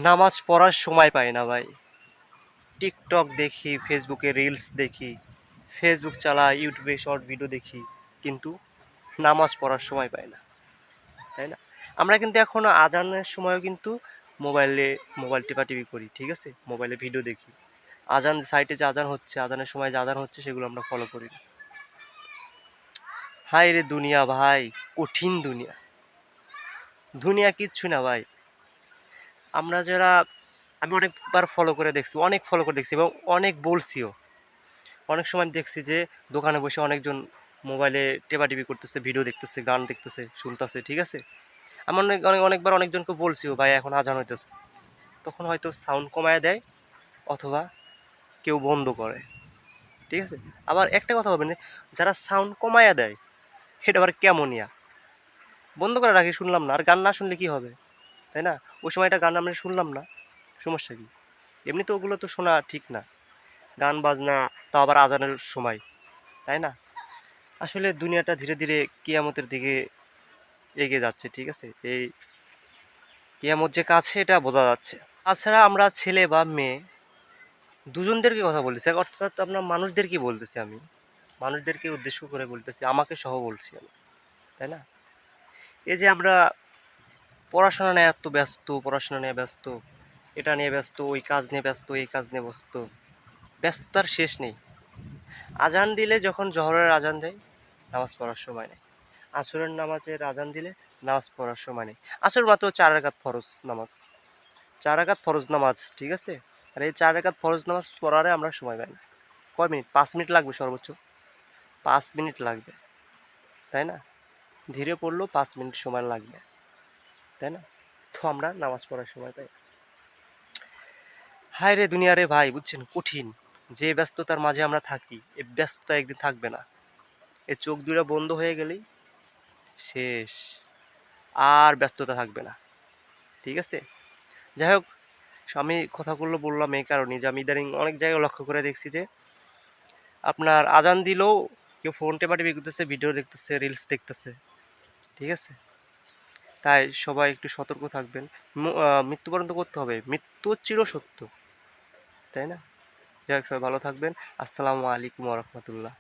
নামাজ পড়ার সময় পাই না ভাই। টিকটক দেখি, ফেসবুকে রিলস দেখি, ফেসবুক চালাই, ইউটিউবে শর্ট ভিডিও দেখি, কিন্তু নামাজ পড়ার সময় পাই না, তাই না? আমরা কিন্তু এখন আজানের সময়ও কিন্তু মোবাইলে মোবাইল টিপাটিপি করি, ঠিক আছে? মোবাইলে ভিডিও দেখি, আজান সাইটে যে আজান হচ্ছে, আজানের সময় যে আজান হচ্ছে সেগুলো আমরা ফলো করি না। হায় রে দুনিয়া ভাই, কঠিন দুনিয়া। দুনিয়া কিচ্ছু না ভাই। আমরা যারা, আমি অনেকবার ফলো করে দেখছি, অনেক ফলো করে দেখছি এবং অনেক বলছিও। অনেক সময় দেখছি যে দোকানে বসে অনেকজন মোবাইলে টেপাটিপি করতেছে, ভিডিও দেখতেছে, গান দেখতেছে, শুনতেছে, ঠিক আছে? আমি অনেকবার অনেকজনকে বলছিও ভাই এখন আজান হইতেছে, তখন হয়তো সাউন্ড কমায় দেয় অথবা কেউ বন্ধ করে, ঠিক আছে? আবার একটা কথা বলবেন, যারা সাউন্ড কমায়া দেয় সেটা আবার কেমনিয়া, বন্ধ করে রাখি শুনলাম না, আর গান না শুনলে কি হবে, তাই না? ওই সময়টা গান আমরা শুনলাম না, সমস্যা কি? এমনি তো ওগুলো তো শোনা ঠিক না, গান বাজনা, তাও আবার আজানের সময়, তাই না? আসলে দুনিয়াটা ধীরে ধীরে কিয়ামতের দিকে এগিয়ে যাচ্ছে, ঠিক আছে? এই কিয়ামত যে কাছে এটা বোঝা যাচ্ছে। তাছাড়া আমরা ছেলে বা মেয়ে দুজনদেরকে কথা বলতেছি, অর্থাৎ আপনার মানুষদেরকে বলতেছি, আমি মানুষদেরকে উদ্দেশ্য করে বলতেছি, আমাকে সহ বলছি আমি, তাই না? এই যে আমরা পড়াশোনা নিয়ে এত ব্যস্ত, পড়াশোনা নিয়ে ব্যস্ত, এটা নিয়ে ব্যস্ত, ওই কাজ নিয়ে ব্যস্ত, এই কাজ নিয়ে ব্যস্ত, ব্যস্ততার শেষ নেই। আজান দিলে, যখন জহরের আজান দেয়, নামাজ পড়ার সময় নেই। আসরের নামাজের আজান দিলে নামাজ পড়ার সময় নেই। আসর মাত্র 4 রাকাত ফরজ নামাজ, 4 রাকাত ফরজ নামাজ, ঠিক আছে? আর এই 4 রাকাত ফরজ নামাজ পড়ারে আমরা সময় পাই না। কয় মিনিট? 5 মিনিট লাগবে সর্বোচ্চ, 5 মিনিট লাগবে, তাই না? ধীরে পড়লেও 5 মিনিট সময় লাগবে, তাই না? তো আমরা নামাজ পড়ার সময় পাই। হায় রে দুনিয়া রে ভাই, বুঝছেন, কঠিন। যে ব্যস্ততার মাঝে আমরা থাকি, এই ব্যস্ততা একদিন থাকবে না। এই চোখ দুটো বন্ধ হয়ে গেলেই শেষ, আর ব্যস্ততা থাকবে না, ঠিক আছে? যাই হোক, আমি কথাগুলো বললাম এই কারণে যে আমি ইদানিং অনেক জায়গায় লক্ষ্য করে দেখছি যে আপনার আজান দিলেও কেউ ফোন টেপাটেপি করতেছে, ভিডিও দেখতেছে, রিলস দেখতেছে, ঠিক আছে? তাই সবাই একটু সতর্ক থাকবেন। মৃত্যুবরণ তো করতে হবে, মৃত্যু চিরসত্য, তাই না? যাই হোক, সবাই ভালো থাকবেন। আসসালামু আলাইকুম ওয়া রাহমাতুল্লাহ।